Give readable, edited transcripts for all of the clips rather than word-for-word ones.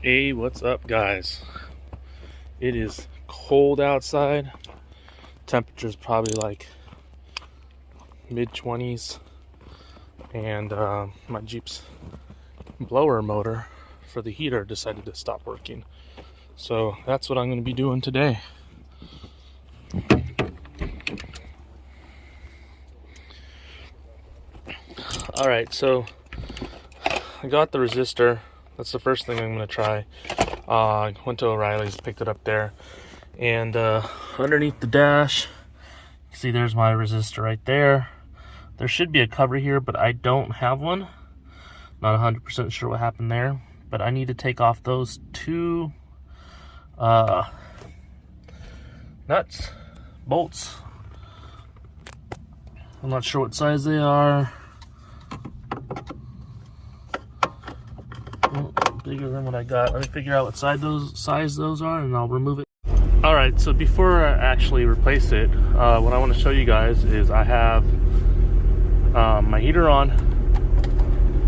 Hey, what's up, guys? It is cold outside. Temperature's probably like mid-20s, and my Jeep's blower motor for the heater decided to stop working. So that's what I'm going to be doing today. Alright, so I got the resistor. That's the first thing I'm going to try. I went to O'Reilly's, picked it up there, and underneath the dash, you see there's my resistor right there. There should be a cover here, but I don't have one. Not 100% sure what happened there, but I need to take off those two nuts, bolts. I'm not sure what size they are. Bigger than what I got. Let me figure out what size those are, and I'll remove it. Alright, so before I actually replace it, what I want to show you guys is I have my heater on.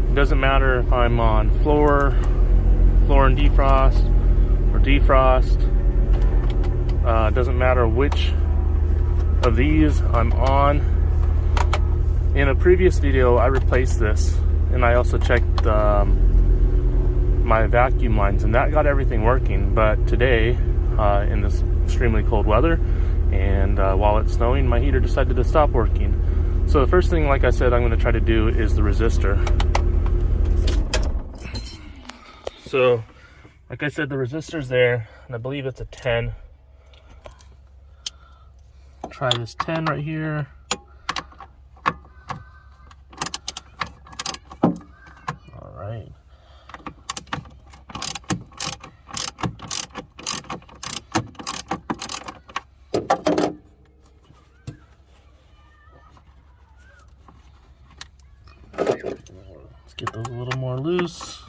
It doesn't matter if I'm on floor and defrost, or defrost. It doesn't matter which of these I'm on. In a previous video, I replaced this, and I also checked my vacuum lines, and that got everything working. But today, in this extremely cold weather, and while it's snowing, my heater decided to stop working. So the first thing, like I said, I'm going to try to do is the resistor. So, like I said, the resistor's there, and I believe it's a 10. Try this 10 right here. All right. Let's get those a little more loose.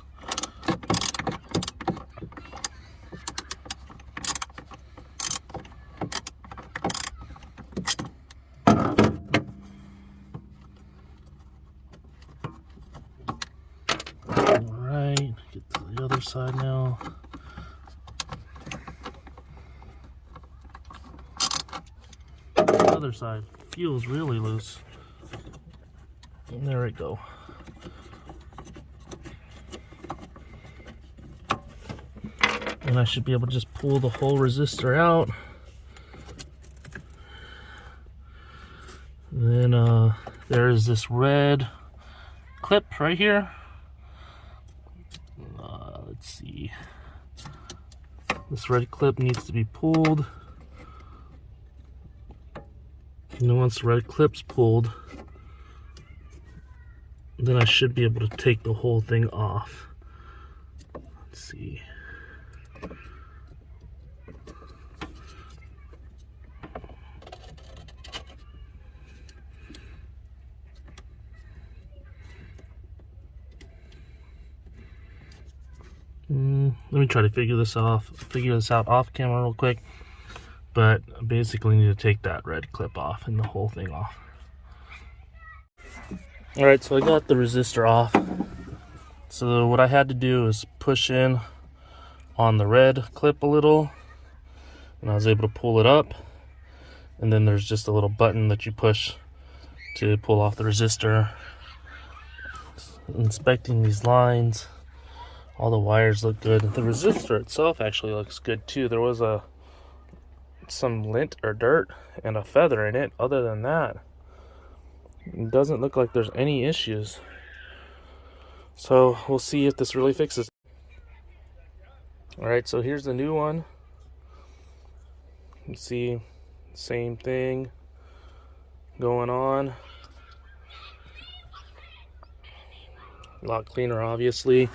Alright, get to the other side now. The other side feels really loose. And there we go. And I should be able to just pull the whole resistor out. And then there's this red clip right here. Let's see. This red clip needs to be pulled. And then once the red clip's pulled, then I should be able to take the whole thing off. Let's see. Let me try to figure this out off camera real quick. But I basically need to take that red clip off and the whole thing off. Alright, so I got the resistor off. So what I had to do is push in on the red clip a little, and I was able to pull it up. And then there's just a little button that you push to pull off the resistor. Inspecting these lines, all the wires look good. The resistor itself actually looks good too. There was some lint or dirt and a feather in it. Other than that, it doesn't look like there's any issues. So we'll see if this really fixes it. Alright, so here's the new one. You see, same thing going on. A lot cleaner, obviously.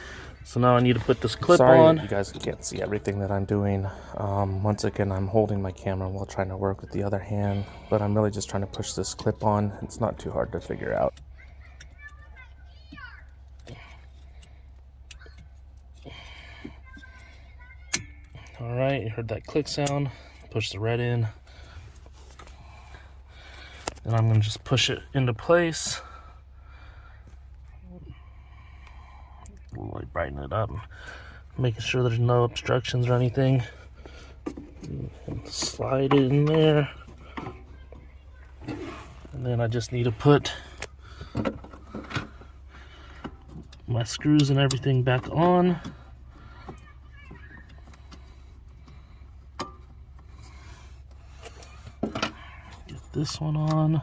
So now I need to put this clip on. You guys can't see everything that I'm doing. Once again, I'm holding my camera while trying to work with the other hand, but I'm really just trying to push this clip on. It's not too hard to figure out. Alright, you heard that click sound. Push the red in. And I'm going to just push it into place. Really brighten it up. making sure there's no obstructions or anything. And slide it in there. And then I just need to put my screws and everything back on. Get this one on.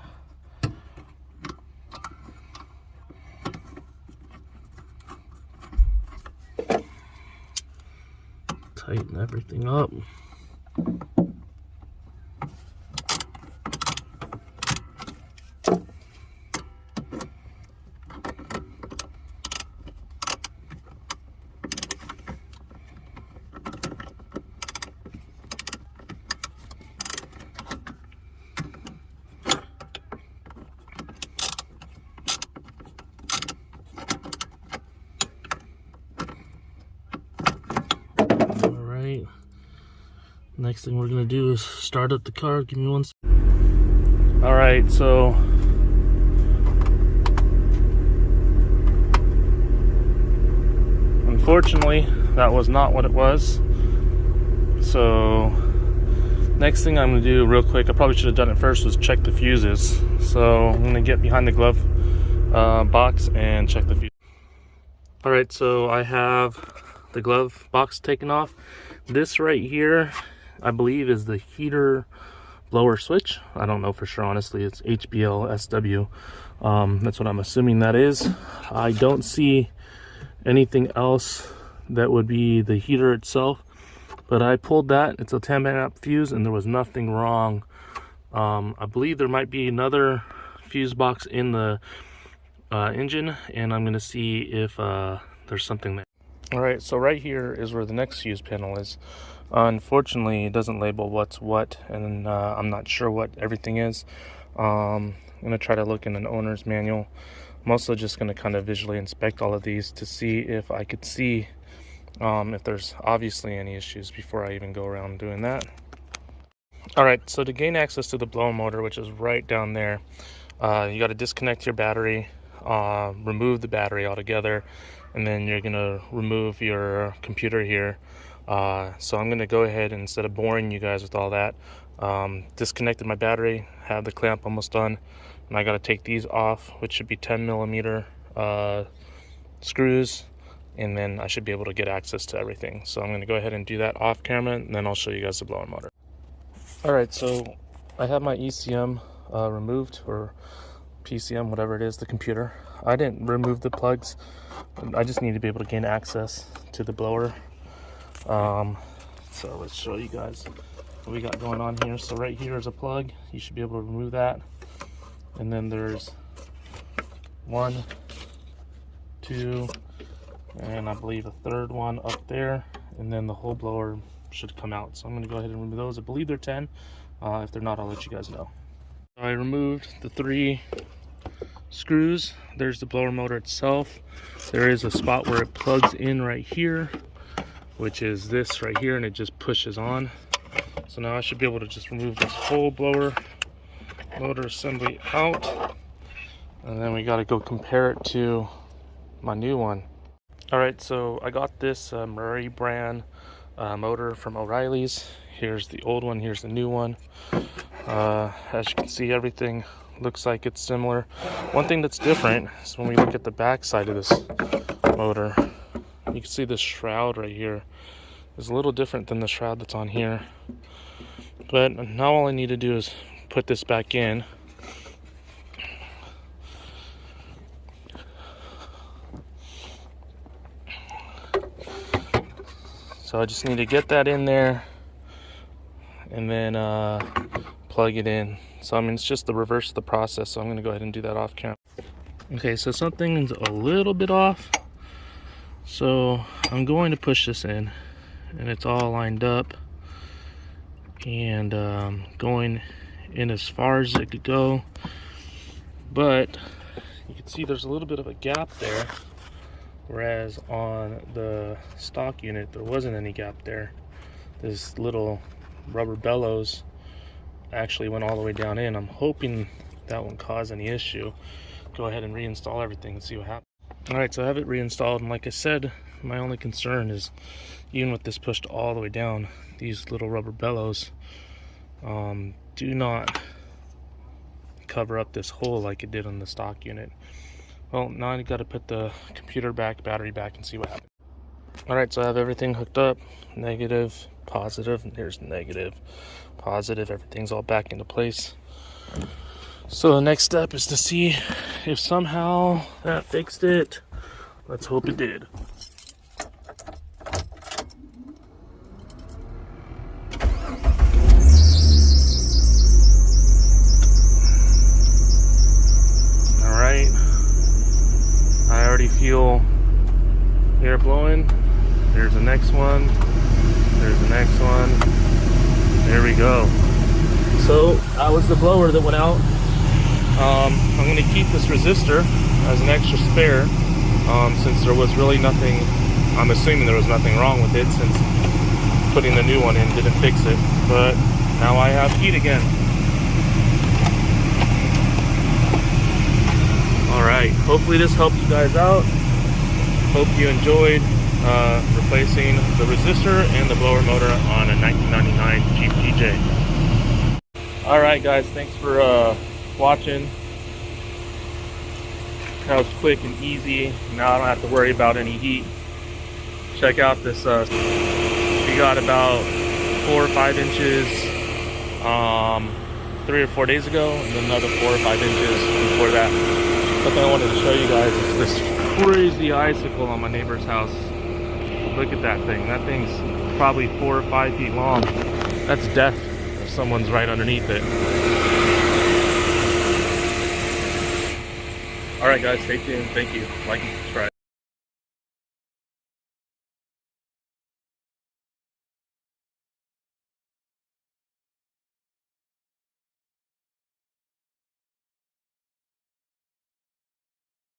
Tighten everything up. Next thing we're gonna do is start up the car. Give me one second. All right, so unfortunately that was not what it was. So next thing I'm gonna do real quick, I probably should have done it first, was check the fuses. So I'm gonna get behind the glove box and check the fuse. All right, so I have the glove box taken off. This right here, I believe, is the heater blower switch. I don't know for sure, honestly. It's HBL SW. That's what I'm assuming that is. I don't see anything else that would be the heater itself, but I pulled that. It's a 10 amp fuse and there was nothing wrong. I believe there might be another fuse box in the engine, and I'm going to see if there's something there. All right, so right here is where the next fuse panel is. Unfortunately, it doesn't label what's what, and I'm not sure what everything is. I'm going to try to look in an owner's manual. I'm also just going to kind of visually inspect all of these to see if I could see if there's obviously any issues before I even go around doing that. All right, so to gain access to the blower motor, which is right down there, you got to disconnect your battery, remove the battery altogether, and then you're going to remove your computer here. So I'm going to go ahead, and instead of boring you guys with all that, disconnected my battery, have the clamp almost done, and I got to take these off, which should be 10mm screws, and then I should be able to get access to everything. So I'm going to go ahead and do that off camera, and then I'll show you guys the blower motor. Alright, so I have my ECM removed, or PCM, whatever it is, the computer. I didn't remove the plugs. I just need to be able to gain access to the blower. So let's show you guys what we got going on here. So right here is a plug. You should be able to remove that. And then there's 1, 2, and I believe a third one up there. And then the whole blower should come out. So I'm going to go ahead and remove those. I believe they're 10. If they're not, I'll let you guys know. I removed the 3 screws. There's the blower motor itself. There is a spot where it plugs in right here, which is this right here, and it just pushes on. So now I should be able to just remove this whole blower motor assembly out, and then we got to go compare it to my new one. All right, so I got this Murray brand motor from O'Reilly's. Here's the old one, here's the new one. As you can see, everything looks like it's similar. One thing that's different is when we look at the back side of this motor, you can see this shroud right here is a little different than the shroud that's on here. But now all I need to do is put this back in. So I just need to get that in there and then plug it in. So I mean, it's just the reverse of the process, so I'm going to go ahead and do that off camera. Okay, so something's a little bit off. So I'm going to push this in, and it's all lined up and going in as far as it could go. But you can see there's a little bit of a gap there, whereas on the stock unit there wasn't any gap there. This little rubber bellows actually went all the way down in. I'm hoping that won't cause any issue. Go ahead and reinstall everything and see what happens. All right, so I have it reinstalled, and like I said, My only concern is, even with this pushed all the way down, these little rubber bellows do not cover up this hole like it did on the stock unit. Well, now I got to put the computer back, battery back, and see what happens. Alright, so I have everything hooked up. Negative, positive, and here's negative, positive. Everything's all back into place. So the next step is to see if somehow that fixed it. Let's hope it did. Alright. I already feel air blowing. There's the next one. There's the next one. There we go. So that was the blower that went out. I'm going to keep this resistor as an extra spare, since there was really nothing, I'm assuming there was nothing wrong with it, since putting the new one in didn't fix it. But now I have heat again. Alright, hopefully this helped you guys out. Hope you enjoyed replacing the resistor and the blower motor on a 1999 Jeep GJ. Alright guys, thanks for watching. That was quick and easy. Now I don't have to worry about any heat. Check out this, we got about 4 or 5 inches 3 or 4 days ago, and then another 4 or 5 inches before that. Something I wanted to show you guys is this crazy icicle on my neighbor's house. Look at that thing. That thing's probably 4 or 5 feet long. That's death if someone's right underneath it. Alright guys, stay tuned. Thank you. Like and subscribe.